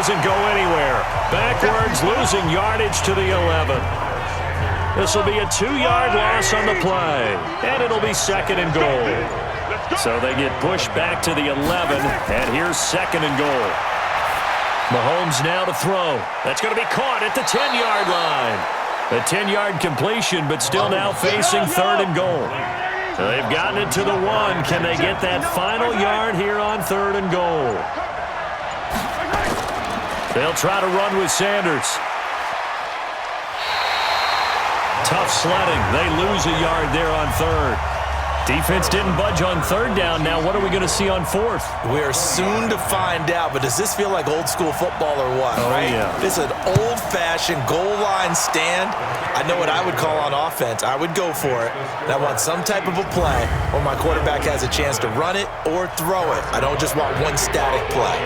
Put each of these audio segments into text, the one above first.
doesn't go anywhere. Backwards, losing yardage to the 11. This will be a 2-yard loss on the play, and it'll be 2nd and goal. So they get pushed back to the 11, and here's 2nd and goal. Mahomes now to throw. That's going to be caught at the 10-yard line. A 10-yard completion, but still now facing 3rd and goal. So they've gotten it to the 1. Can they get that final yard here on 3rd and goal? They'll try to run with Sanders. Tough sledding. They lose a yard there on 3rd. Defense didn't budge on 3rd down. Now what are we going to see on 4th? We are soon to find out, but does this feel like old school football or what? Oh, right? Yeah. This is an old-fashioned goal line stand. I know what I would call on offense. I would go for it. And I want some type of a play where my quarterback has a chance to run it or throw it. I don't just want one static play.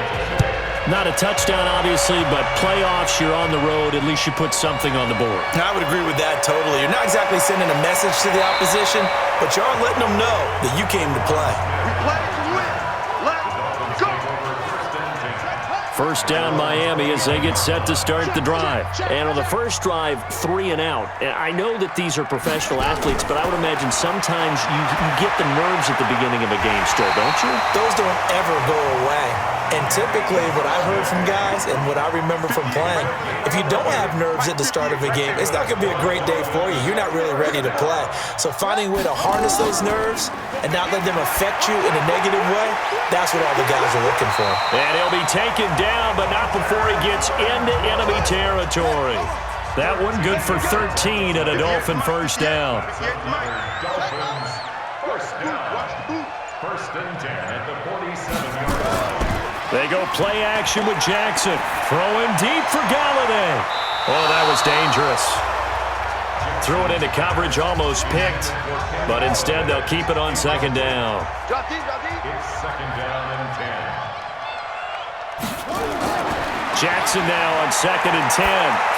Not a touchdown, obviously, but playoffs, you're on the road. At least you put something on the board. I would agree with that totally. You're not exactly sending a message to the opposition, but you are letting them know that you came to play. We play to win. Let's go. First down, Miami, as they get set to start the drive. And on the first drive, 3 and out. And I know that these are professional athletes, but I would imagine sometimes you get the nerves at the beginning of a game still, don't you? Those don't ever go away. And typically what I've heard from guys and what I remember from playing, if you don't have nerves at the start of a game, it's not going to be a great day for you. You're not really ready to play. So finding a way to harness those nerves and not let them affect you in a negative way, that's what all the guys are looking for. And he'll be taken down, but not before he gets into enemy territory. That one good for 13 and a Dolphin first down. Dolphins, first and 10 at the 47-yard line. They go play action with Jackson. Throwing deep for Galladay. Oh, that was dangerous. Threw it into coverage, almost picked. But instead, they'll keep it on 2nd down. It's 2nd down and 10. Jackson now on 2nd and 10.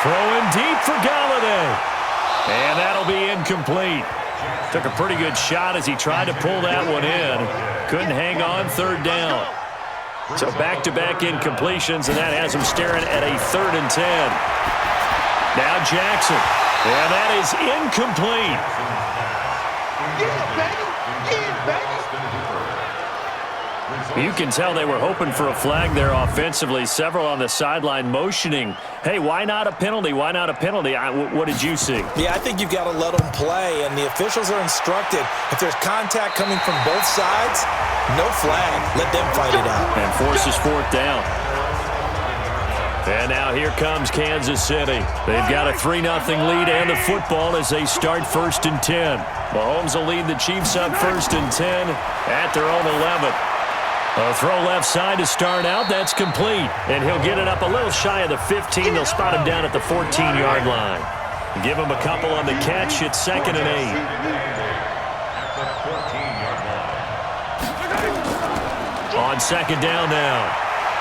Throwing deep for Galladay. And that'll be incomplete. Took a pretty good shot as he tried to pull that one in. Couldn't hang on 3rd down. So back-to-back incompletions, and that has him staring at a 3rd and 10. Now Jackson. And that is incomplete. You can tell they were hoping for a flag there offensively. Several on the sideline motioning, hey, why not a penalty? Why not a penalty? What did you see? Yeah, I think you've got to let them play, and the officials are instructed. If there's contact coming from both sides, no flag. Let them fight it out. And forces 4th down. And now here comes Kansas City. They've got a 3-0 lead and the football as they start 1st and 10. Mahomes will lead the Chiefs up 1st and 10 at their own 11. A throw left side to start out. That's complete. And he'll get it up a little shy of the 15. They'll spot him down at the 14-yard line. Give him a couple on the catch. It's 2nd and 8. On 2nd down now.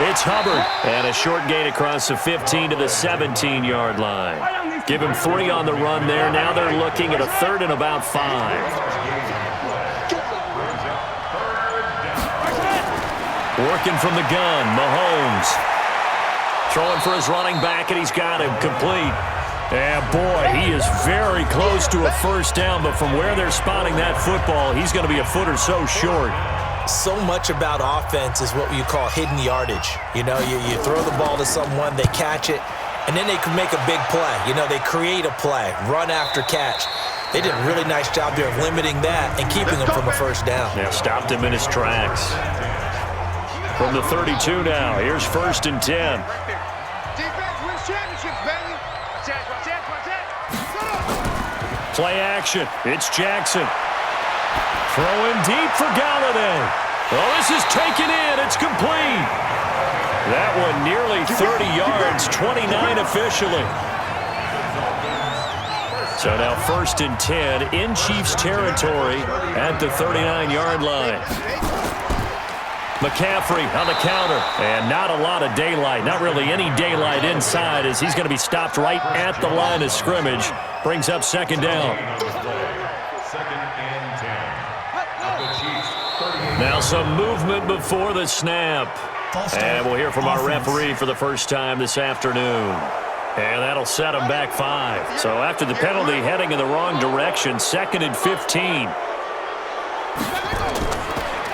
It's Hubbard. And a short gain across the 15 to the 17-yard line. Give him 3 on the run there. Now they're looking at a 3rd and about 5. Working from the gun, Mahomes. Throwing for his running back, and he's got him complete. And boy, he is very close to a first down, but from where they're spotting that football, he's going to be a foot or so short. So much about offense is what you call hidden yardage. You know, you throw the ball to someone, they catch it, and then they can make a big play. You know, they create a play, run after catch. They did a really nice job there of limiting that and keeping him from a first down. Yeah, stopped him in his tracks. From the 32 now, here's 1st and 10. Play action, it's Jackson. Throwing deep for Galladay. Oh, this is taken in, it's complete. That one nearly 30 yards, 29 officially. So now 1st and 10 in Chiefs territory at the 39-yard line. McCaffrey on the counter, and not a lot of daylight, not really any daylight inside as he's going to be stopped right at the line of scrimmage. Brings up 2nd down. 2nd and 10. Now some movement before the snap. And we'll hear from our referee for the first time this afternoon. And that'll set them back 5. So after the penalty heading in the wrong direction, 2nd and 15.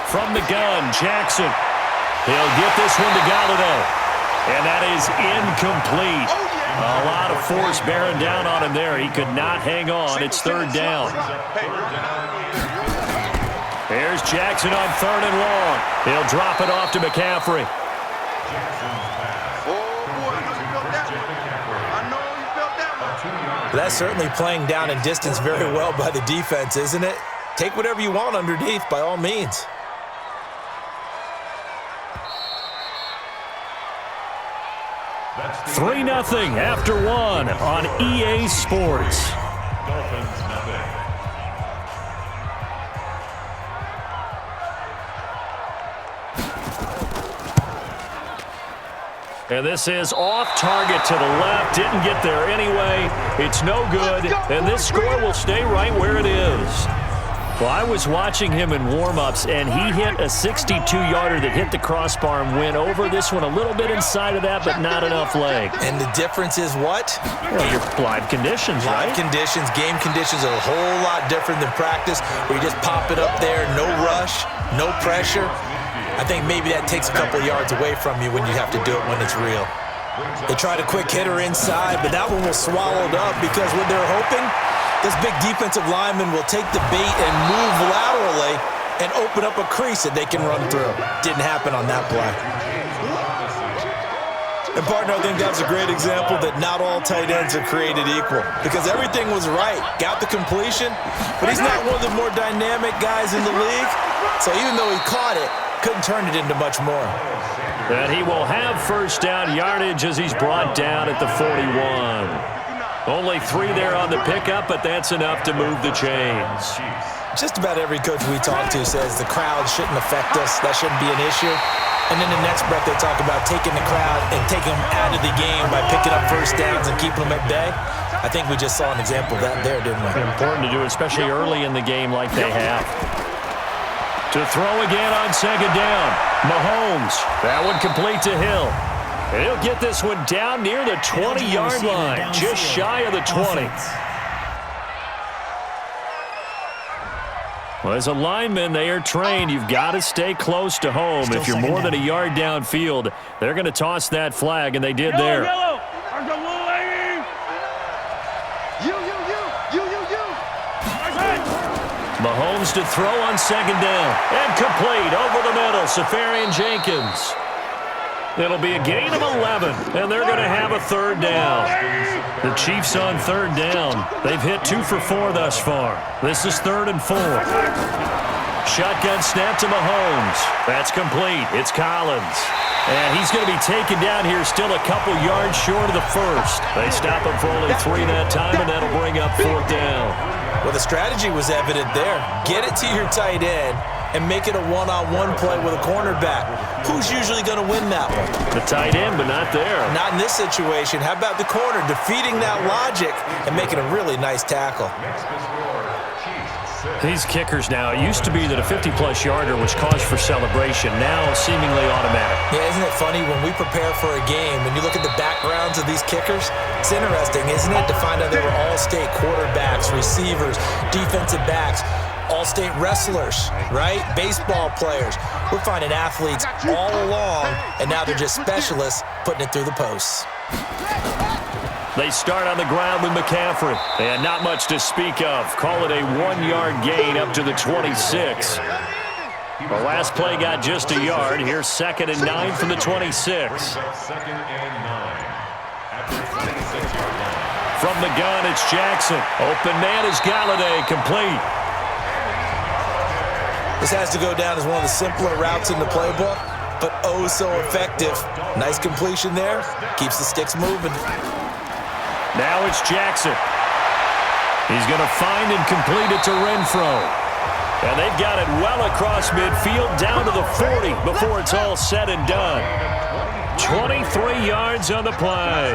From the gun, Jackson. He'll get this one to Galladay. And that is incomplete. A lot of force bearing down on him there. He could not hang on. It's 3rd down. Here's Jackson on 3rd and long. He'll drop it off to McCaffrey. That's certainly playing down in distance very well by the defense, isn't it? Take whatever you want underneath, by all means. That's 3-0 after 1 on EA Sports. Dolphins nothing. And this is off target to the left. Didn't get there anyway. It's no good. And this score will stay right where it is. Well, I was watching him in warm-ups, and he hit a 62-yarder that hit the crossbar and went over. This one a little bit inside of that, but not enough leg. And the difference is what? Well, your live conditions, right? Live conditions, game conditions are a whole lot different than practice, where you just pop it up there, no rush, no pressure. I think maybe that takes a couple yards away from you when you have to do it when it's real. They tried a quick hitter inside, but that one was swallowed up because what they're hoping, this big defensive lineman will take the bait and move laterally and open up a crease that they can run through. Didn't happen on that play. And partner, I think that's a great example that not all tight ends are created equal because everything was right. Got the completion, but he's not one of the more dynamic guys in the league. So even though he caught it, couldn't turn it into much more. And he will have first down yardage as he's brought down at the 41. Only 3 there on the pickup, but that's enough to move the chains. Just about every coach we talk to says the crowd shouldn't affect us. That shouldn't be an issue. And then the next breath they talk about taking the crowd and taking them out of the game by picking up first downs and keeping them at bay. I think we just saw an example of that there, didn't we? Important to do, especially early in the game like they have. To throw again on 2nd down. Mahomes. That one complete to Hill. And he'll get this one down near the 20-yard line, just shy of the 20. Well, as a lineman, they are trained. You've got to stay close to home. If you're more than a yard downfield, they're going to toss that flag, and they did there. Yellow. Mahomes to throw on 2nd down. And complete over the middle. Safarian Jenkins. It'll be a gain of 11, and they're going to have a 3rd down. The Chiefs on 3rd down. They've hit 2 for 4 thus far. This is 3rd and 4. Shotgun snap to Mahomes. That's complete. It's Collins. And he's going to be taken down here still a couple yards short of the first. They stop him for only 3 that time, and that'll bring up 4th down. Well, the strategy was evident there. Get it to your tight end and make it a one-on-one play with a cornerback. Who's usually going to win that one? The tight end, but not there. Not in this situation. How about the corner defeating that logic and making a really nice tackle? These kickers now, it used to be that a 50-plus yarder was cause for celebration. Now seemingly automatic. Yeah, isn't it funny when we prepare for a game, when you look at the backgrounds of these kickers, it's interesting, isn't it, to find out they were all-state quarterbacks, receivers, defensive backs, all-state wrestlers, right? Baseball players. We're finding athletes all along, and now they're just specialists putting it through the posts. They start on the ground with McCaffrey. And not much to speak of. Call it a 1-yard gain up to the 26. The last play got just a yard. Here's 2nd and 9 from the 26. 2nd and 9. After 26-yard line. From the gun, it's Jackson. Open man is Galladay. Complete. This has to go down as one of the simpler routes in the playbook, but oh so effective. Nice completion there. Keeps the sticks moving. Now it's Jackson. He's going to find and complete it to Renfro. And they've got it well across midfield down to the 40 before it's all said and done. 23 yards on the play.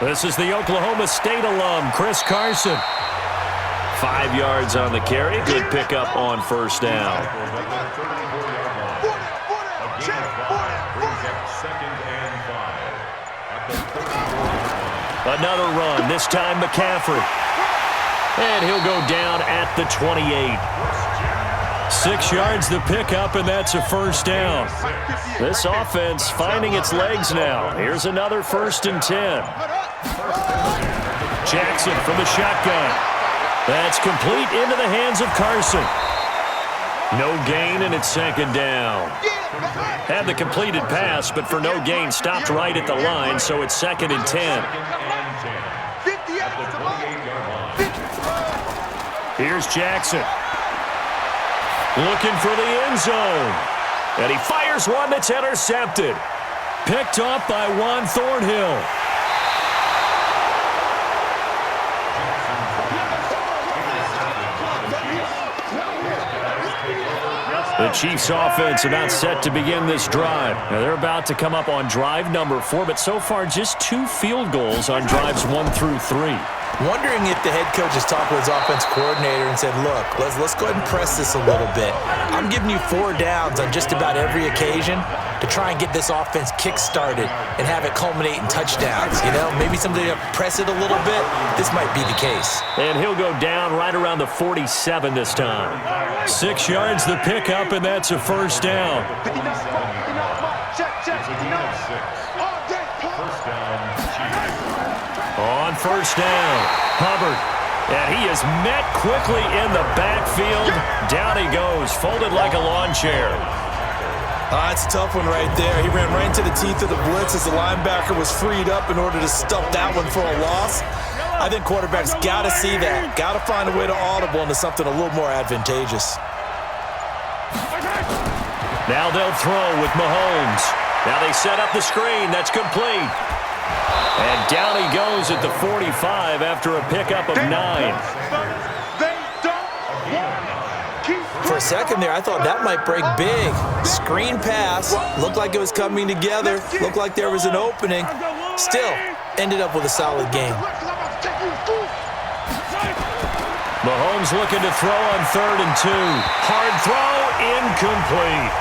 This is the Oklahoma State alum, Chris Carson. 5 yards on the carry. Good pickup on first down. Another run, this time McCaffrey. And he'll go down at the 28. 6 yards the pickup, and that's a first down. This offense finding its legs now. Here's another 1st and 10. Jackson from the shotgun. That's complete into the hands of Carson. No gain, and it's 2nd down. Had the completed pass, but for no gain, stopped right at the line, so it's 2nd and 10. Here's Jackson. Looking for the end zone. And he fires one that's intercepted. Picked off by Juan Thornhill. The Chiefs offense about set to begin this drive. Now they're about to come up on drive number 4, but so far just 2 field goals on drives 1 through 3. Wondering if the head coach has talked with his offense coordinator and said, look, let's go ahead and press this a little bit. I'm giving you 4 downs on just about every occasion to try and get this offense kick-started and have it culminate in touchdowns. You know, maybe somebody to press it a little bit. This might be the case. And he'll go down right around the 47 this time. 6 yards the pickup, and that's a first down. On first down, Hubbard. And he is met quickly in the backfield. Down he goes, folded like a lawn chair. That's a tough one right there. He ran right into the teeth of the blitz as the linebacker was freed up in order to stuff that one for a loss. I think quarterbacks got to see that. Got to find a way to audible into something a little more advantageous. Now they'll throw with Mahomes. Now they set up the screen. That's complete. And down he goes at the 45 after a pickup of 9. For a second there, I thought that might break big. Screen pass. Looked like it was coming together. Looked like there was an opening. Still, ended up with a solid game. Mahomes looking to throw on 3rd and 2. Hard throw, incomplete.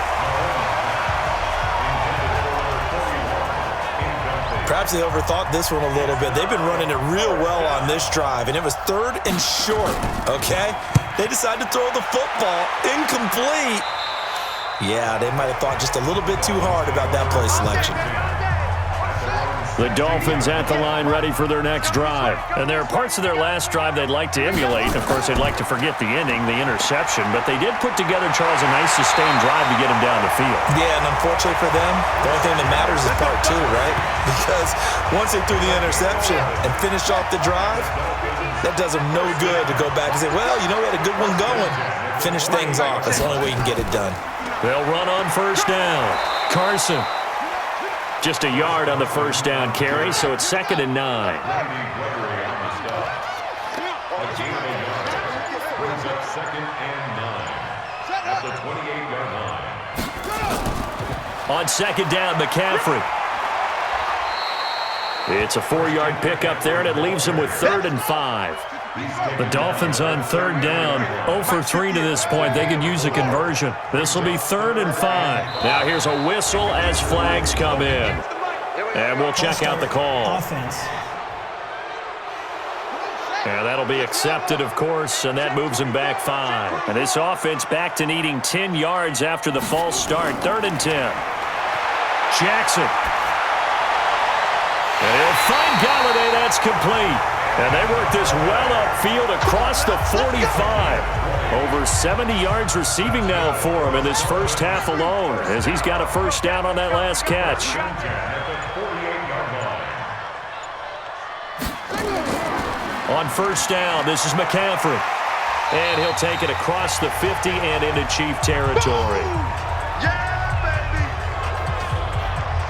Perhaps they overthought this one a little bit. They've been running it real well on this drive, and it was 3rd and short, okay? They decided to throw the football. Incomplete. Yeah, they might have thought just a little bit too hard about that play selection. The Dolphins at the line ready for their next drive. And there are parts of their last drive they'd like to emulate. Of course, they'd like to forget the inning, the interception, but they did put together, Charles, a nice sustained drive to get them down the field. Yeah, and unfortunately for them, the only thing that matters is part 2, right? Because once they threw the interception and finished off the drive, that does them no good to go back and say, well, you know, we had a good one going. Finish things off. That's the only way you can get it done. They'll run on first down. Carson. Just a yard on the first down carry, so it's 2nd and 9. On 2nd down, McCaffrey. It's a 4-yard pickup there, and it leaves him with 3rd and 5. The Dolphins on 3rd down, 0 for 3 to this point. They could use a conversion. This will be 3rd and 5. Now here's a whistle as flags come in. And we'll check out the call. Offense. And that'll be accepted, of course, and that moves him back 5. And this offense back to needing 10 yards after the false start. 3rd and 10. Jackson. And he'll find Galladay. That's complete. And they work this well upfield across the 45. Over 70 yards receiving now for him in this first half alone, as he's got a first down on that last catch. On first down, this is McCaffrey. And he'll take it across the 50 and into Chief territory.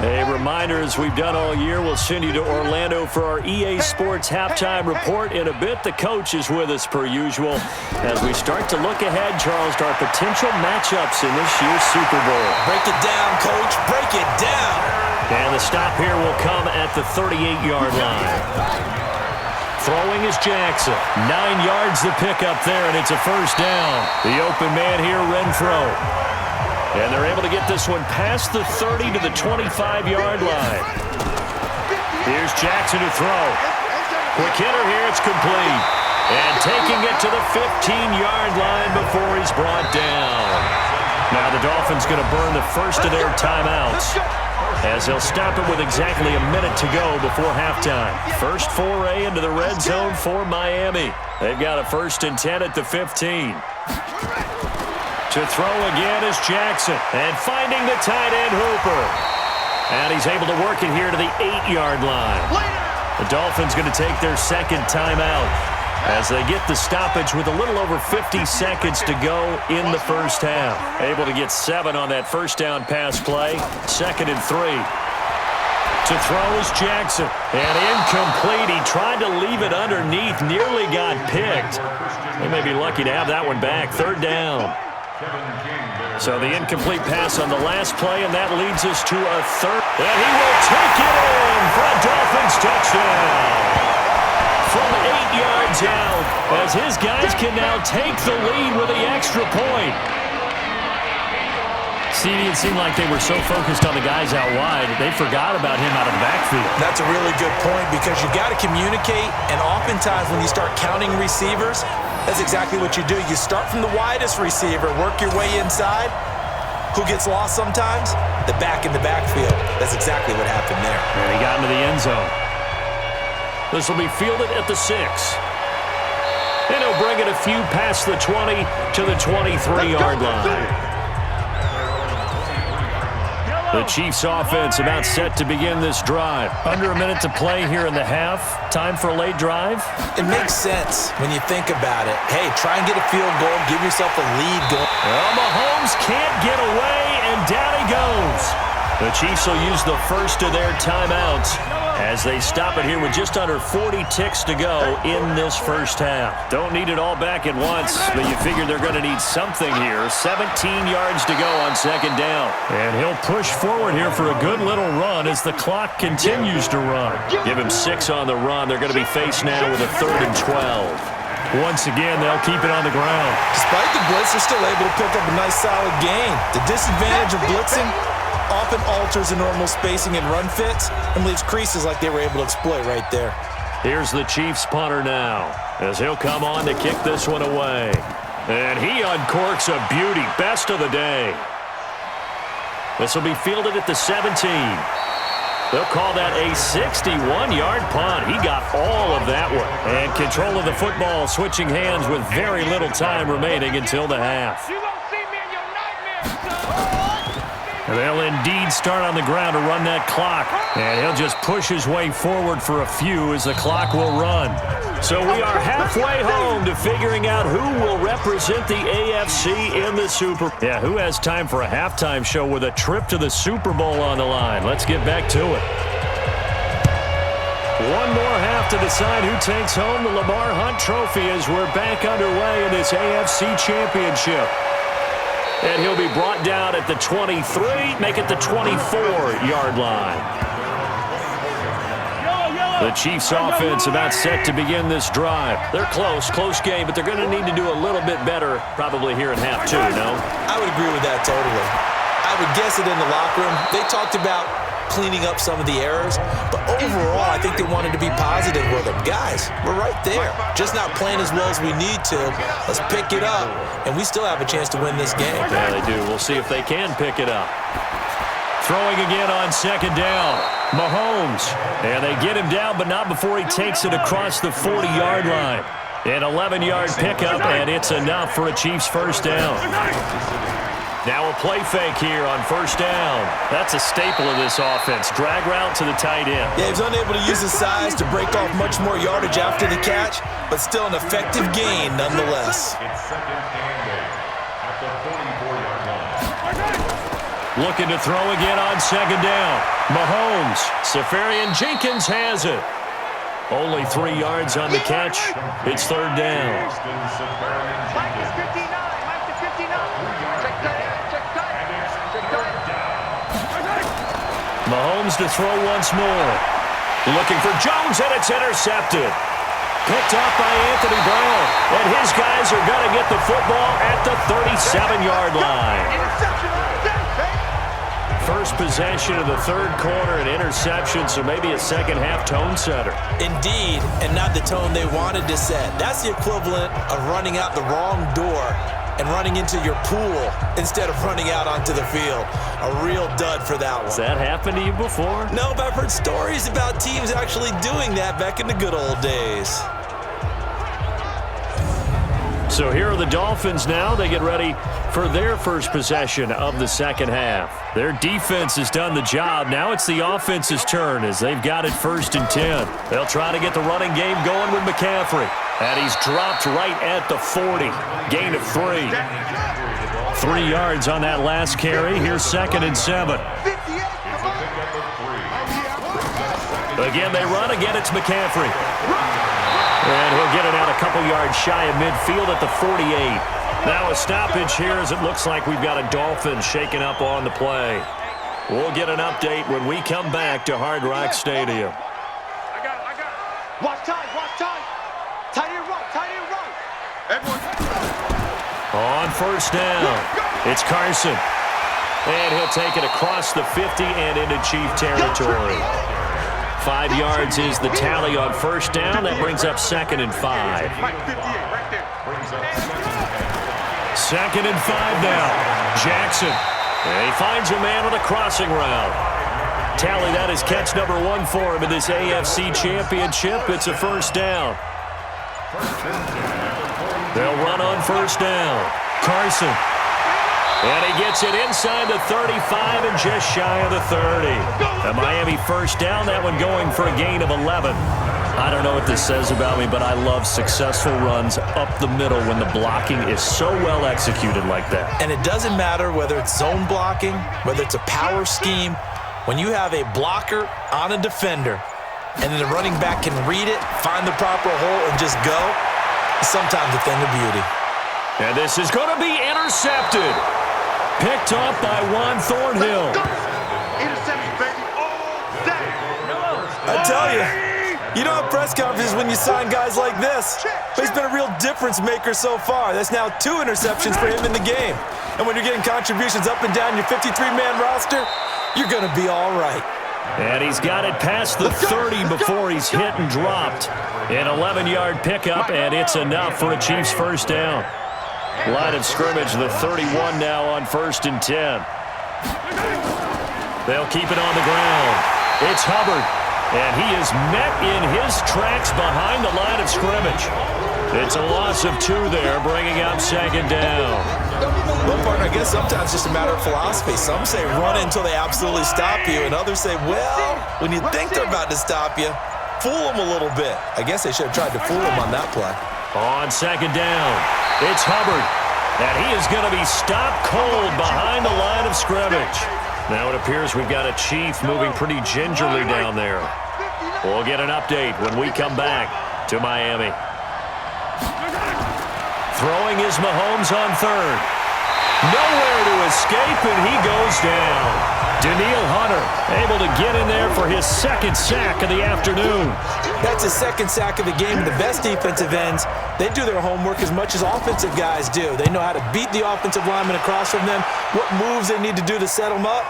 A reminder, as we've done all year, we'll send you to Orlando for our EA Sports halftime report. In a bit, the coach is with us per usual as we start to look ahead, Charles, to our potential matchups in this year's Super Bowl. Break it down, Coach. Break it down. And the stop here will come at the 38-yard line. Throwing is Jackson. 9 yards to pick up there, and it's a first down. The open man here, Renfro. And they're able to get this one past the 30 to the 25-yard line. Here's Jackson to throw. Quick hitter here, it's complete. And taking it to the 15-yard line before he's brought down. Now the Dolphins going to burn the first of their timeouts, as they'll stop it with exactly a minute to go before halftime. First foray into the red zone for Miami. They've got a 1st and 10 at the 15. To throw again is Jackson. And finding the tight end, Hooper. And he's able to work it here to the 8-yard line. The Dolphins going to take their second timeout as they get the stoppage with a little over 50 seconds to go in the first half. Able to get 7 on that first down pass play. 2nd and 3. To throw is Jackson. And incomplete. He tried to leave it underneath. Nearly got picked. They may be lucky to have that one back. 3rd down. So the incomplete pass on the last play, and that leads us to a 3rd. And he will take it in for a Dolphins touchdown. From 8 yards out, as his guys can now take the lead with the extra point. CD, it seemed like they were so focused on the guys out wide, they forgot about him out of the backfield. That's a really good point, because you got to communicate, and oftentimes when you start counting receivers, that's exactly what you do. You start from the widest receiver, work your way inside. Who gets lost sometimes? The back in the backfield. That's exactly what happened there. And he got into the end zone. This will be fielded at the 6. And he'll bring it a few past the 20 to the 23-yard line. The Chiefs offense about set to begin this drive. Under a minute to play here in the half. Time for a late drive. It makes sense when you think about it. Hey, try and get a field goal. Give yourself a lead goal. Well, Mahomes can't get away, and down he goes. The Chiefs will use the first of their timeouts as they stop it here with just under 40 ticks to go in this first half. Don't need it all back at once, but you figure they're going to need something here. 17 yards to go on 2nd down. And he'll push forward here for a good little run as the clock continues to run. Give him 6 on the run. They're going to be faced now with a 3rd and 12. Once again, they'll keep it on the ground. Despite the blitz, they're still able to pick up a nice solid gain. The disadvantage of blitzing often alters the normal spacing and run fits and leaves creases like they were able to exploit right there. Here's the Chiefs punter now, as he'll come on to kick this one away. And he uncorks a beauty. Best of the day. This will be fielded at the 17. They'll call that a 61-yard punt. He got all of that one. And control of the football switching hands with very little time remaining until the half. And they'll indeed start on the ground to run that clock. And he'll just push his way forward for a few as the clock will run. So we are halfway home to figuring out who will represent the AFC in the Super Bowl. Yeah, who has time for a halftime show with a trip to the Super Bowl on the line? Let's get back to it. One more half to decide who takes home the Lamar Hunt Trophy as we're back underway in this AFC Championship. And he'll be brought down at the 23, make it the 24-yard line. The Chiefs offense about set to begin this drive. They're close game, but they're going to need to do a little bit better probably here in half 2, no? I would agree with that totally. I would guess it in the locker room. They talked about cleaning up some of the errors, but overall, I think they wanted to be positive with them. Guys, we're right there. Just not playing as well as we need to. Let's pick it up, and we still have a chance to win this game. Yeah, they do. We'll see if they can pick it up. Throwing again on 2nd down. Mahomes. And they get him down, but not before he takes it across the 40-yard line. An 11-yard pickup, and it's enough for a Chiefs first down. Now a play fake here on 1st down. That's a staple of this offense. Drag route to the tight end. Yeah, he was unable to use his size to break off much more yardage after the catch, but still an effective gain nonetheless. It's 2nd and 8 at the 44-yard line. Looking to throw again on 2nd down. Mahomes. Safarian Jenkins has it. Only 3 yards on the catch. It's 3rd down. Mahomes to throw once more. Looking for Jones, and it's intercepted. Picked up by Anthony Brown. And his guys are going to get the football at the 37-yard line. First possession of the third quarter, an interception, so maybe a second-half tone setter. Indeed, and not the tone they wanted to set. That's the equivalent of running out the wrong door and running into your pool instead of running out onto the field. A real dud for that one. Has that happened to you before? No, but I've heard stories about teams actually doing that back in the good old days. So here are the Dolphins now. They get ready for their first possession of the second half. Their defense has done the job. Now it's the offense's turn as they've got it 1st and 10. They'll try to get the running game going with McCaffrey. And he's dropped right at the 40. Gain of 3. 3 yards on that last carry. Here's 2nd and 7. Again, they run. Again, it's McCaffrey. And he'll get it out a couple yards shy of midfield at the 48. Now a stoppage here as it looks like we've got a Dolphins shaking up on the play. We'll get an update when we come back to Hard Rock Stadium. I got it. Watch time. Tight end right. Everyone. On 1st down, it's Carson. And he'll take it across the 50 and into Chief territory. 5 yards is the tally on 1st down. That brings up 2nd and 5. 2nd and 5 now. Jackson. And he finds a man on a crossing route. Tally, that is catch number 1 for him in this AFC Championship. It's a 1st down. They'll run on 1st down. Carson. And he gets it inside the 35 and just shy of the 30. The Miami 1st down, that one going for a gain of 11. I don't know what this says about me, but I love successful runs up the middle when the blocking is so well executed like that. And it doesn't matter whether it's zone blocking, whether it's a power scheme. When you have a blocker on a defender, and then the running back can read it, find the proper hole, and just go, it's sometimes a thing of beauty. And this is going to be intercepted. Picked off by Juan Thornhill. Interception, baby, all day. I tell you, you don't have press conferences when you sign guys like this. But he's been a real difference maker so far. That's now 2 interceptions for him in the game. And when you're getting contributions up and down your 53-man roster, you're going to be all right. And he's got it past the 30 before he's hit and dropped. An 11-yard pickup, and it's enough for a Chiefs 1st down. Line of scrimmage, the 31 now on 1st and 10. They'll keep it on the ground. It's Hubbard, and he is met in his tracks behind the line of scrimmage. It's a loss of 2 there, bringing up 2nd down. Well, partner, I guess sometimes it's just a matter of philosophy. Some say run until they absolutely stop you, and others say, well, when you think they're about to stop you, fool them a little bit. I guess they should have tried to fool them on that play. On 2nd down, it's Hubbard, and he is going to be stopped cold behind the line of scrimmage. Now it appears we've got a Chief moving pretty gingerly down there. We'll get an update when we come back to Miami. Throwing is Mahomes on 3rd. Nowhere to escape, and he goes down. Daniil Hunter able to get in there for his 2nd sack of the afternoon. That's his 2nd sack of the game. And the best defensive ends, they do their homework as much as offensive guys do. They know how to beat the offensive lineman across from them, what moves they need to do to set them up.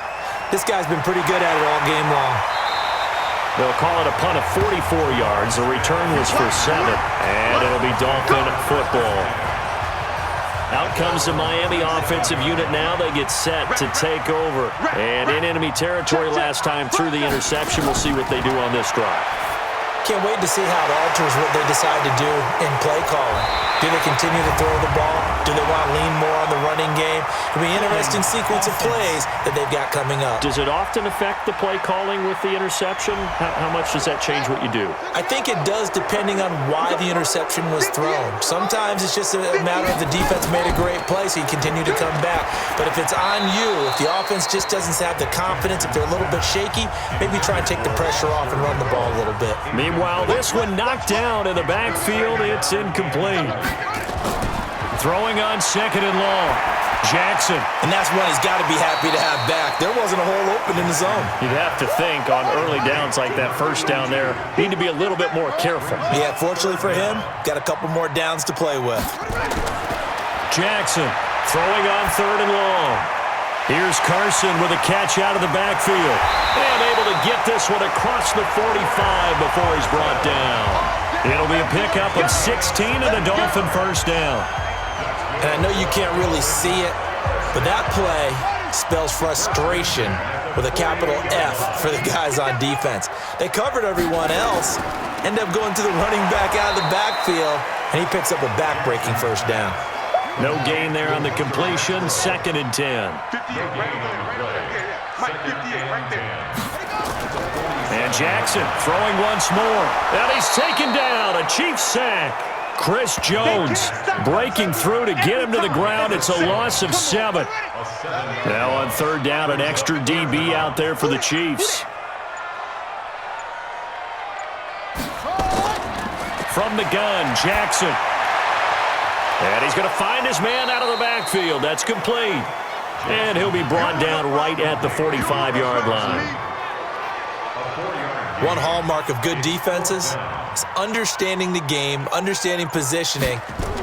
This guy's been pretty good at it all game long. They'll call it a punt of 44 yards. The return was for 7, and it'll be Dolphin football. Out comes the Miami offensive unit now. They get set to take over. And in enemy territory last time through the interception. We'll see what they do on this drive. Can't wait to see how it alters what they decide to do in play calling. Do they continue to throw the ball? Do they want to lean more on the running game? It'll be an interesting sequence of plays that they've got coming up. Does it often affect the play calling with the interception? How much does that change what you do? I think it does depending on why the interception was thrown. Sometimes it's just a matter of the defense made a great play, so you continue to come back. But if it's on you, if the offense just doesn't have the confidence, if they're a little bit shaky, maybe try and take the pressure off and run the ball a little bit. Meanwhile, this one knocked down in the backfield. It's incomplete. Throwing on second and long. Jackson. And that's one he's got to be happy to have back. There wasn't a hole open in the zone. You'd have to think on early downs like that first down there, need to be a little bit more careful. Yeah, fortunately for him, got a couple more downs to play with. Jackson throwing on third and long. Here's Carson with a catch out of the backfield. And able to get this one across the 45 before he's brought down. It'll be a pickup of 16 and a Dolphin first down. And I know you can't really see it, but that play spells frustration with a capital F for the guys on defense. They covered everyone else, end up going to the running back out of the backfield, and he picks up a back-breaking first down. No gain there on the completion, 2nd and 10. And Jackson throwing once more. And he's taken down, a Chiefs sack. Chris Jones breaking through to get him to the ground. It's a loss of 7. Now on third down, an extra DB out there for the Chiefs. From the gun, Jackson. And he's going to find his man out of the backfield. That's complete. And he'll be brought down right at the 45-yard line. One hallmark of good defenses is understanding the game, understanding positioning,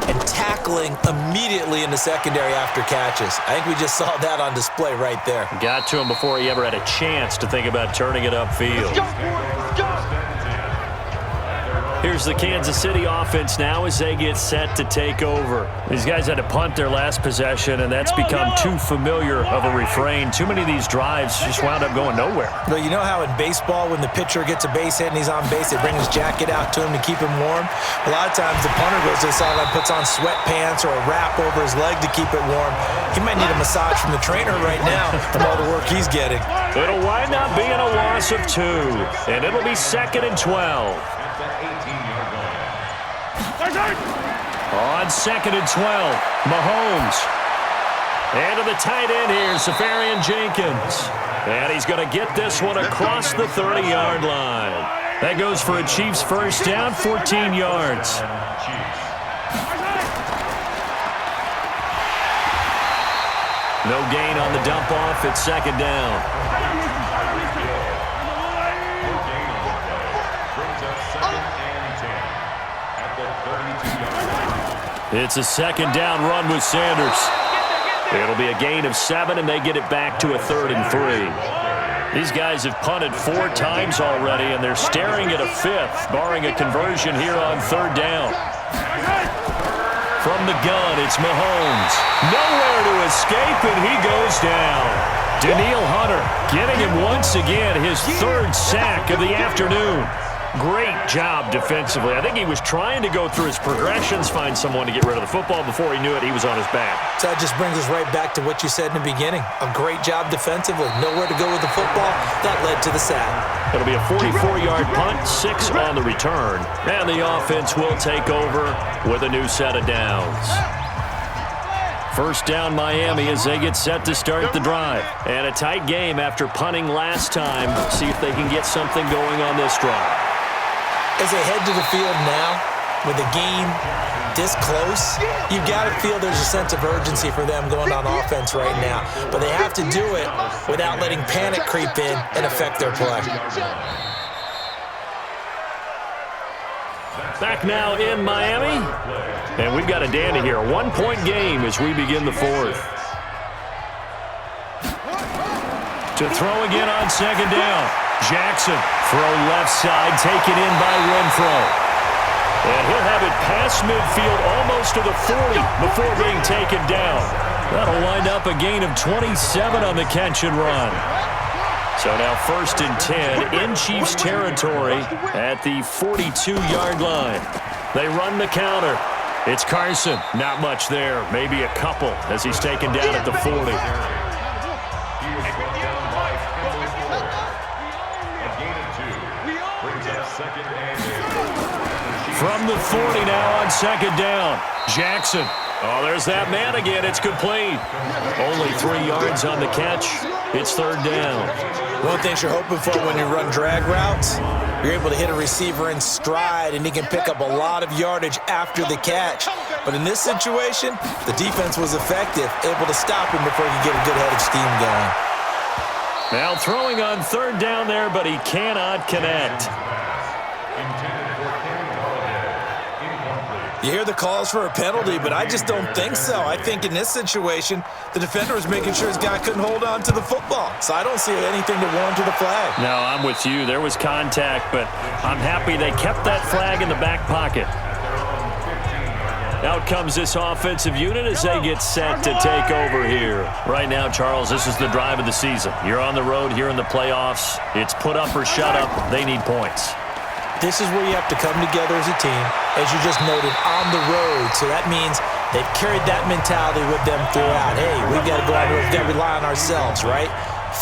and tackling immediately in the secondary after catches. I think we just saw that on display right there. Got to him before he ever had a chance to think about turning it upfield. Here's the Kansas City offense now as they get set to take over. These guys had to punt their last possession, and that's become too familiar of a refrain. Too many of these drives just wound up going nowhere. Well, you know how in baseball when the pitcher gets a base hit and he's on base, they bring his jacket out to him to keep him warm? A lot of times the punter goes to the sideline, puts on sweatpants or a wrap over his leg to keep it warm. He might need a massage from the trainer right now from all the work he's getting. It'll wind up being a loss of 2, and it'll be 2nd and 12. On 2nd and 12, Mahomes. And to the tight end here, Safarian Jenkins. And he's going to get this one across the 30-yard line. That goes for a Chiefs first down, 14 yards. No gain on the dump off. It's 2nd down. It's a 2nd down run with Sanders. It'll be a gain of 7, and they get it back to a 3rd and 3. These guys have punted 4 times already, and they're staring at a 5th, barring a conversion here on 3rd down. From the gun, it's Mahomes. Nowhere to escape, and he goes down. Daniil Hunter getting him once again, his 3rd sack of the afternoon. Great job defensively. I think he was trying to go through his progressions, find someone to get rid of the football. Before he knew it, he was on his back. So that just brings us right back to what you said in the beginning. A great job defensively. Nowhere to go with the football. That led to the sack. It'll be a 44-yard punt, 6 on the return. And the offense will take over with a new set of downs. First down Miami as they get set to start the drive. And a tight game after punting last time. See if they can get something going on this drive. As they head to the field now, with the game this close, you've got to feel there's a sense of urgency for them going on offense right now. But they have to do it without letting panic creep in and affect their play. Back now in Miami. And we've got a dandy here. A 1-point game as we begin the 4th. To throw again on 2nd down. Jackson, throw left side, taken in by Renfro. And he'll have it past midfield almost to the 40 before being taken down. That'll wind up a gain of 27 on the catch and run. So now 1st and 10 in Chiefs territory at the 42-yard line. They run the counter. It's Carson. Not much there. Maybe a couple as he's taken down at the 40. From the 40 now on 2nd down. Jackson Oh, there's that man again. It's complete. Only 3 yards on the catch. It's third down. One of the things you're hoping for when you run drag routes, you're able to hit a receiver in stride, and he can pick up a lot of yardage after the catch. But in this situation, the defense was effective, able to stop him before he could get a good head of steam going. Now throwing on third down there, but he cannot connect. You hear the calls for a penalty, but I just don't think so. I think in this situation, the defender was making sure his guy couldn't hold on to the football. So I don't see anything to warrant the flag. No, I'm with you. There was contact, but I'm happy they kept that flag in the back pocket. Out comes this offensive unit as they get set to take over here. Right now, Charles, this is the drive of the season. You're on the road here in the playoffs. It's put up or shut up. They need points. This is where you have to come together as a team, as you just noted, on the road. So that means they've carried that mentality with them throughout. Hey, we've got to go out here, we've got to rely on ourselves, right?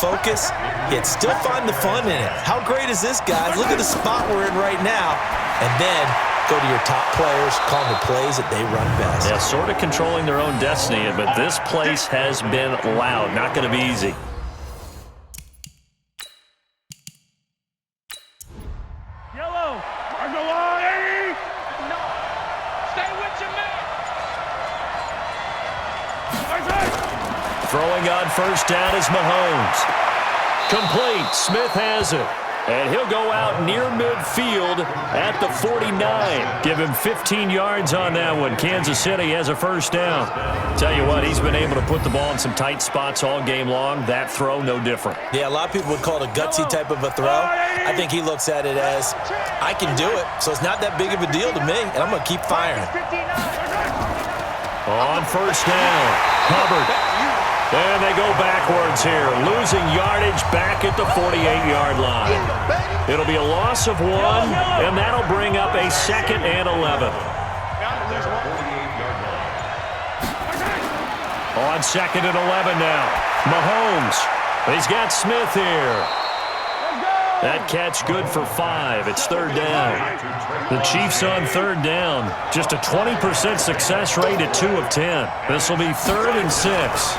Focus, yet still find the fun in it. How great is this, guys? Look at the spot we're in right now. And then go to your top players, call the plays that they run best. Yeah, sort of controlling their own destiny, but this place has been loud. Not going to be easy. Throwing on first down is Mahomes. Complete. Smith has it. And he'll go out near midfield at the 49. Give him 15 yards on that one. Kansas City has a first down. Tell you what, he's been able to put the ball in some tight spots all game long. That throw, no different. Yeah, a lot of people would call it a gutsy type of a throw. I think he looks at it as, I can do it, so it's not that big of a deal to me, and I'm going to keep firing. On first down, Hubbard. And they go backwards here, losing yardage back at the 48-yard line. It'll be a loss of 1, and that'll bring up a 2nd and 11. On 2nd and 11 now, Mahomes. He's got Smith here. That catch good for 5. It's third down. The Chiefs on third down. Just a 20% success rate at 2 of 10. This will be 3rd and 6.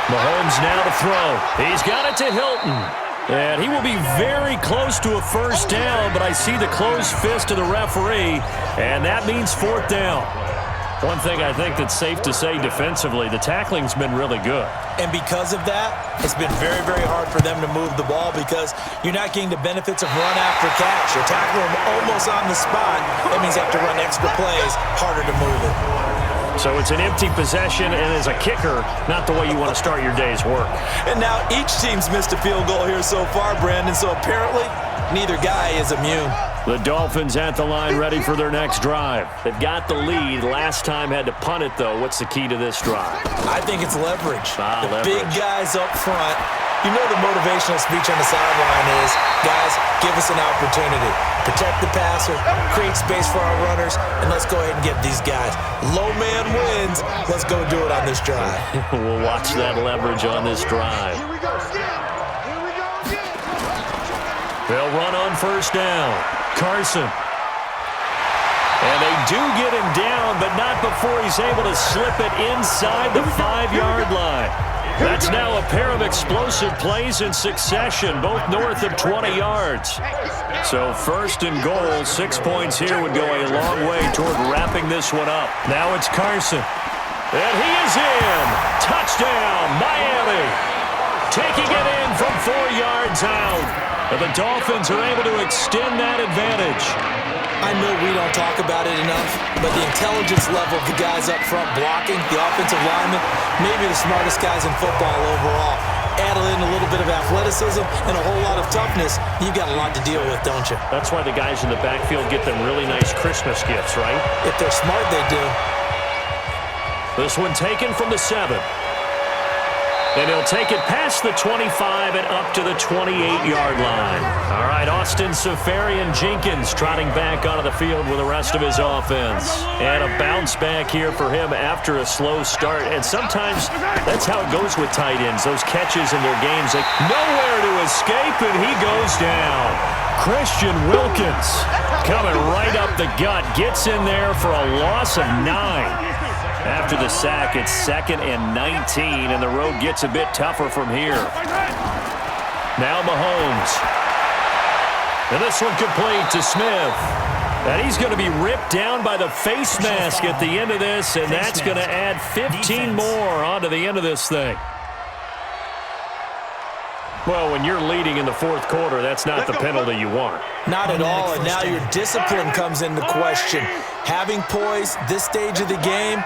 Mahomes now to throw. He's got it to Hilton. And he will be very close to a first down, but I see the closed fist of the referee, and that means 4th down. One thing I think that's safe to say defensively, the tackling's been really good. And because of that, it's been very, very hard for them to move the ball because you're not getting the benefits of run after catch. You're tackling them almost on the spot. That means you have to run extra plays, harder to move it. So it's an empty possession, and as a kicker, not the way you want to start your day's work. And now each team's missed a field goal here so far, Brandon, so apparently neither guy is immune. The Dolphins at the line ready for their next drive. They've got the lead. Last time had to punt it, though. What's the key to this drive? I think it's leverage. Leverage. Big guys up front. You know the motivational speech on the sideline is, guys, give us an opportunity. Protect the passer, create space for our runners, and let's go ahead and get these guys. Low man wins. Let's go do it on this drive. We'll watch that leverage on this drive. Here we go again. Here we go again. They'll run on first down. Carson. And they do get him down, but not before he's able to slip it inside the 5-yard line. That's now a pair of explosive plays in succession, both north of 20 yards. So 1st and goal, 6 points here would go a long way toward wrapping this one up. Now it's Carson. And he is in. Touchdown, Miami. Taking it in from 4 yards out. And the Dolphins are able to extend that advantage. I know we don't talk about it enough, but the intelligence level of the guys up front blocking, the offensive linemen, maybe the smartest guys in football overall. Add in a little bit of athleticism and a whole lot of toughness, you've got a lot to deal with, don't you? That's why the guys in the backfield get them really nice Christmas gifts, right? If they're smart, they do. This one taken from the 7. And he'll take it past the 25 and up to the 28-yard line. All right, Austin Seferian-Jenkins trotting back onto the field with the rest of his offense. And a bounce back here for him after a slow start. And sometimes that's how it goes with tight ends. Those catches in their games, like nowhere to escape, and he goes down. Christian Wilkins coming right up the gut, gets in there for a loss of 9. After the sack, it's 2nd and 19, and the road gets a bit tougher from here. Now Mahomes. And this one complete to Smith. And he's going to be ripped down by the face mask at the end of this, and that's going to add 15 more onto the end of this thing. Well, when you're leading in the fourth quarter, that's not the penalty you want. Not at all, and now your discipline comes into question. Having poise this stage of the game,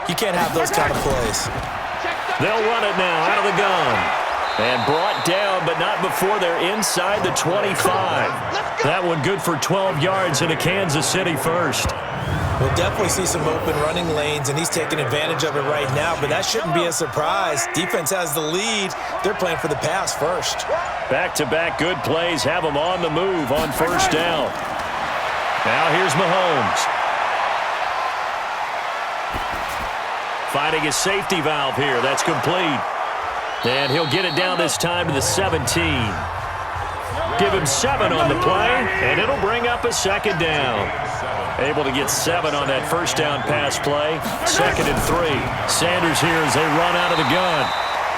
you can't have those kind of plays. They'll run it now out of the gun. And brought down, but not before they're inside the 25. That one good for 12 yards into Kansas City first. We'll definitely see some open running lanes, and he's taking advantage of it right now, but that shouldn't be a surprise. Defense has the lead. They're playing for the pass first. Back-to-back good plays have them on the move on first down. Now here's Mahomes. Finding his safety valve here. That's complete. And he'll get it down this time to the 17. Give him 7 on the play, and it'll bring up a second down. Able to get 7 on that first down pass play. 2nd and 3. Sanders here as they run out of the gun.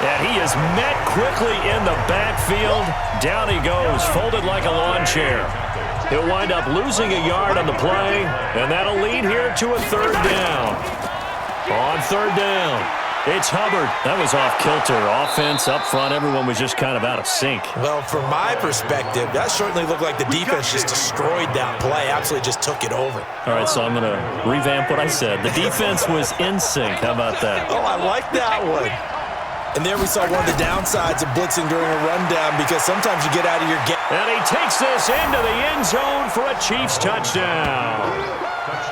And he is met quickly in the backfield. Down he goes, folded like a lawn chair. He'll wind up losing a yard on the play, and that'll lead here to a 3rd down. On 3rd down. It's Hubbard. That was off kilter. Offense up front. Everyone was just kind of out of sync. Well, from my perspective, that certainly looked like the defense just destroyed that play. Absolutely just took it over. All right, so I'm going to revamp what I said. The defense was in sync. How about that? Oh, I like that one. And there we saw one of the downsides of blitzing during a rundown because sometimes you get out of your game. And he takes this into the end zone for a Chiefs touchdown.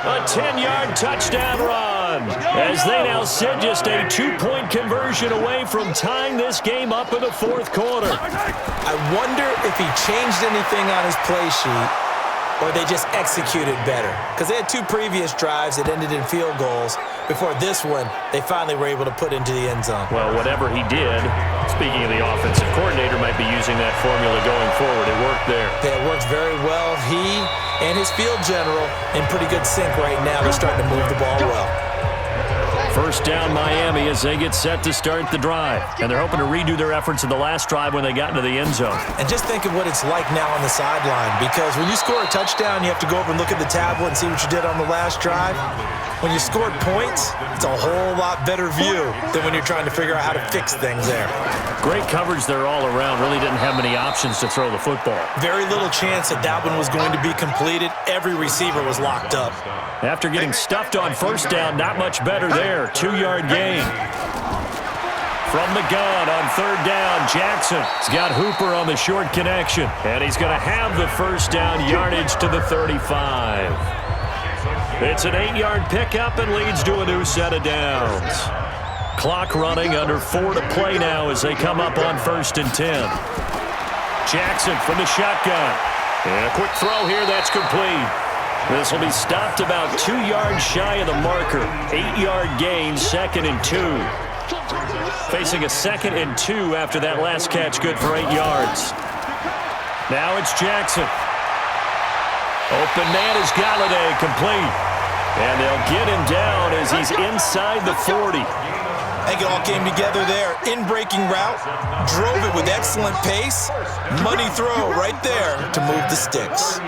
A 10-yard touchdown run as they now sit just a 2-point conversion away from tying this game up in the fourth quarter. I wonder if he changed anything on his play sheet or they just executed better. Because they had 2 previous drives that ended in field goals. Before this one, they finally were able to put into the end zone. Well, whatever he did, speaking of the offensive coordinator, might be using that formula going forward. It worked there. Yeah, it worked very well. He and his field general in pretty good sync right now. They're starting to move the ball well. First down Miami as they get set to start the drive. And they're hoping to redo their efforts in the last drive when they got into the end zone. And just think of what it's like now on the sideline, because when you score a touchdown, you have to go over and look at the tablet and see what you did on the last drive. When you scored points, it's a whole lot better view than when you're trying to figure out how to fix things there. Great coverage there all around. Really didn't have many options to throw the football. Very little chance that that one was going to be completed. Every receiver was locked up. After getting stuffed on first down, not much better there. 2-yard gain. From the gun on 3rd down, Jackson's got Hooper on the short connection. And he's going to have the first down yardage to the 35. It's an 8-yard pickup and leads to a new set of downs. Clock running, under 4 to play now as they come up on 1st and 10. Jackson from the shotgun. And a quick throw here, that's complete. This will be stopped about 2 yards shy of the marker. 8-yard gain, 2nd and 2. Facing a 2nd and 2 after that last catch, good for 8 yards. Now it's Jackson. Open man is Galladay, complete. And they'll get him down as he's inside the 40. I think it all came together there. In-breaking route, drove it with excellent pace. Money throw right there to move the sticks.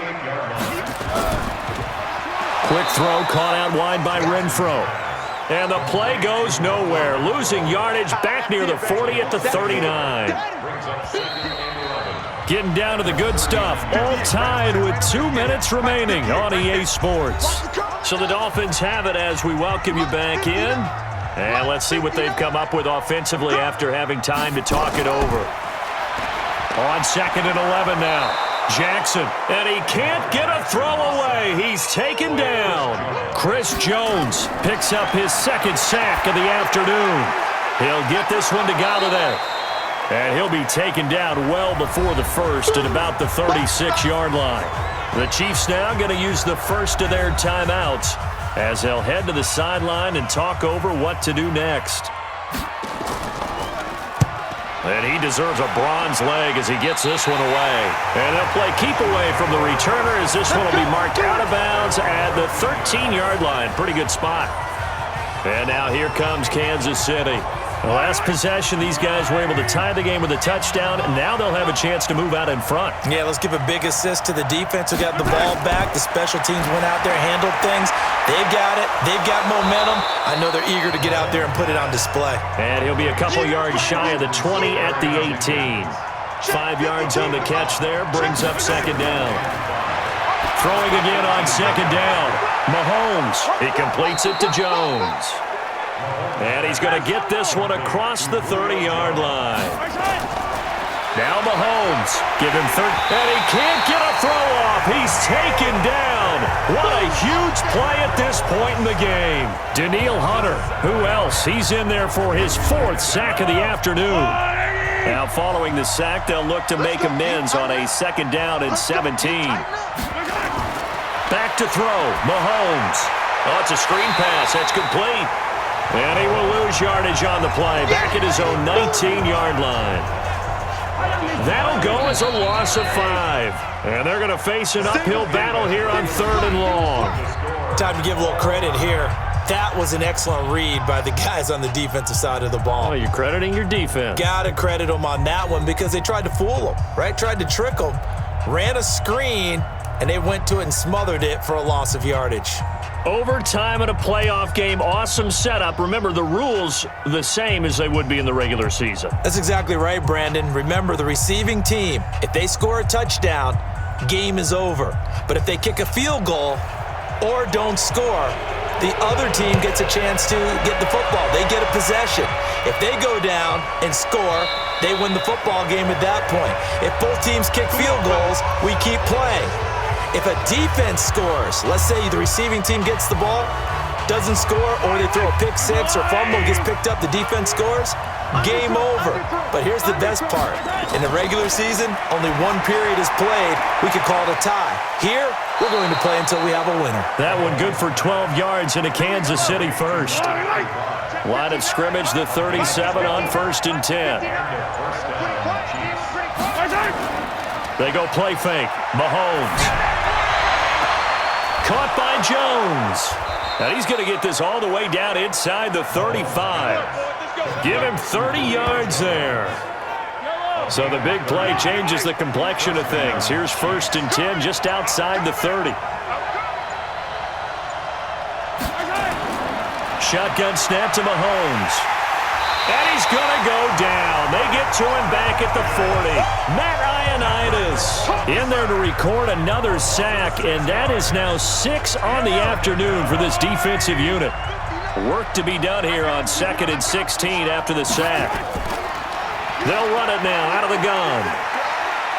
Quick throw caught out wide by Renfro. And the play goes nowhere. Losing yardage back near the 40 at the 39. Getting down to the good stuff. All tied with 2 minutes remaining on EA Sports. So the Dolphins have it as we welcome you back in. And let's see what they've come up with offensively after having time to talk it over. On 2nd and 11 now. Jackson, and he can't get a throw away. He's taken down. Chris Jones picks up his 2nd sack of the afternoon. He'll get this one to Galladay. And he'll be taken down well before the first at about the 36-yard line. The Chiefs now going to use the first of their timeouts as they'll head to the sideline and talk over what to do next. And he deserves a bronze leg as he gets this one away. And they'll play keep away from the returner as this one will be marked out of bounds at the 13-yard line. Pretty good spot. And now here comes Kansas City. The last possession, these guys were able to tie the game with a touchdown, and now they'll have a chance to move out in front. Yeah, let's give a big assist to the defense who got the ball back. The special teams went out there, handled things. They've got it. They've got momentum. I know they're eager to get out there and put it on display. And he'll be a couple yards shy of the 20 at the 18. 5 yards on the catch there, brings up second down. Throwing again on second down. Mahomes, he completes it to Jones. And he's going to get this one across the 30-yard line. Now Mahomes, give him third, and he can't get a throw off. He's taken down. What a huge play at this point in the game. Danielle Hunter, who else? He's in there for his 4th sack of the afternoon. Now following the sack, they'll look to make amends on a second down and 17. Back to throw, Mahomes. Oh, it's a screen pass. That's complete. And he will lose yardage on the play, back at his own 19-yard line. That'll go as a loss of 5. And they're going to face an uphill battle here on 3rd and long. Time to give a little credit here. That was an excellent read by the guys on the defensive side of the ball. Oh, you're crediting your defense. Got to credit them on that one because they tried to fool them, right? Tried to trick them. Ran a screen, and they went to it and smothered it for a loss of yardage. Overtime in a playoff game, awesome setup. Remember, the rules the same as they would be in the regular season. That's exactly right, Brandon. Remember, the receiving team, if they score a touchdown, game is over. But if they kick a field goal or don't score, the other team gets a chance to get the football. They get a possession. If they go down and score, they win the football game at that point. If both teams kick field goals, we keep playing. If a defense scores, let's say the receiving team gets the ball, doesn't score, or they throw a pick six or fumble, gets picked up, the defense scores, game over. But here's the best part. In the regular season, only one period is played. We could call it a tie. Here, we're going to play until we have a winner. That one good for 12 yards into Kansas City first. Line of scrimmage, the 37 on 1st and 10. They go play fake. Mahomes. Caught by Jones. And he's going to get this all the way down inside the 35. Give him 30 yards there. So the big play changes the complexion of things. Here's 1st and 10 just outside the 30. Shotgun snap to Mahomes. And he's going to go down. They get to him back at the 40. Matt Ioannidis in there to record another sack, and that is now 6 on the afternoon for this defensive unit. Work to be done here on 2nd and 16 after the sack. They'll run it now out of the gun.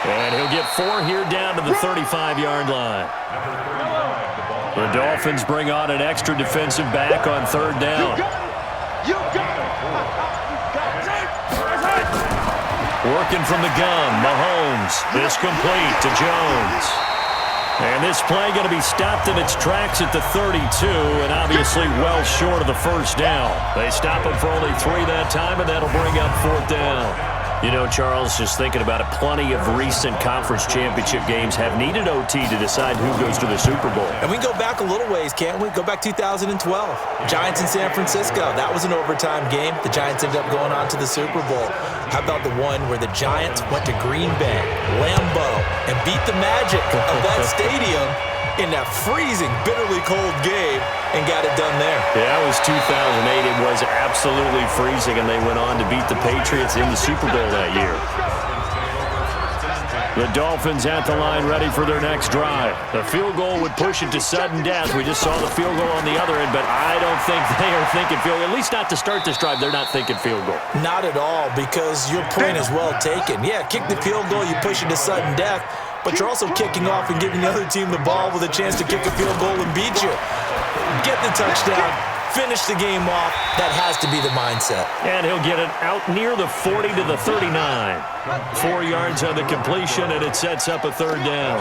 And he'll get 4 here down to the 35-yard line. The Dolphins bring on an extra defensive back on 3rd down. Working from the gun, Mahomes is complete to Jones. And this play going to be stopped in its tracks at the 32, and obviously well short of the 1st down. They stop him for only 3 that time, and that'll bring up 4th down. You know, Charles, just thinking about it, plenty of recent conference championship games have needed OT to decide who goes to the Super Bowl. And we can go back a little ways, can't we? Go back 2012. Giants in San Francisco. That was an overtime game. The Giants ended up going on to the Super Bowl. How about the one where the Giants went to Green Bay, Lambeau, and beat the magic of that stadium in that freezing, bitterly cold game and got it done there. Yeah, that was 2008. It was absolutely freezing, and they went on to beat the Patriots in the Super Bowl that year. The Dolphins at the line ready for their next drive. The field goal would push it to sudden death. We just saw the field goal on the other end, but I don't think they are thinking field goal. At least not to start this drive. They're not thinking field goal. Not at all, because your point is well taken. Yeah, kick the field goal, you push it to sudden death, but you're also kicking off and giving the other team the ball with a chance to kick a field goal and beat you. Get the touchdown, finish the game off. That has to be the mindset. And he'll get it out near the 40 to the 39. 4 yards on the completion, and it sets up a 3rd down.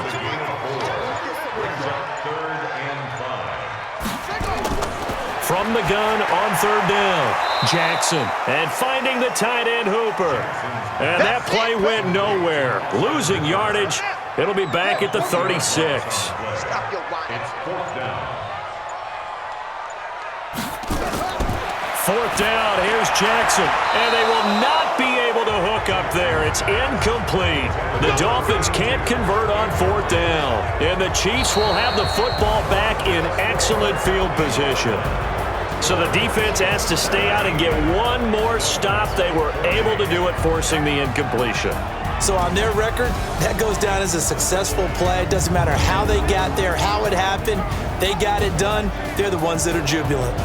From the gun on 3rd down, Jackson. And finding the tight end, Hooper. And that play went nowhere. Losing yardage. It'll be back at the 36. It's 4th down. down. Here's Jackson. And they will not be able to hook up there. It's incomplete. The Dolphins can't convert on 4th down. And the Chiefs will have the football back in excellent field position. So the defense has to stay out and get one more stop. They were able to do it, forcing the incompletion. So on their record, that goes down as a successful play. It doesn't matter how they got there, how it happened. They got it done. They're the ones that are jubilant.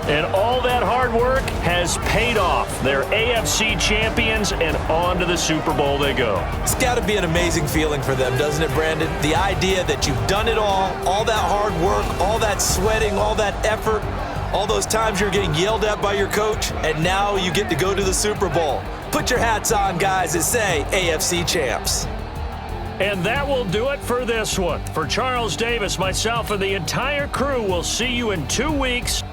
And all that hard work has paid off. They're AFC champions, and on to the Super Bowl they go. It's got to be an amazing feeling for them, doesn't it, Brandon? The idea that you've done it all that hard work, all that sweating, all that effort, all those times you're getting yelled at by your coach, and now you get to go to the Super Bowl. Put your hats on, guys, and say AFC champs. And that will do it for this one. For Charles Davis, myself, and the entire crew, we'll see you in 2 weeks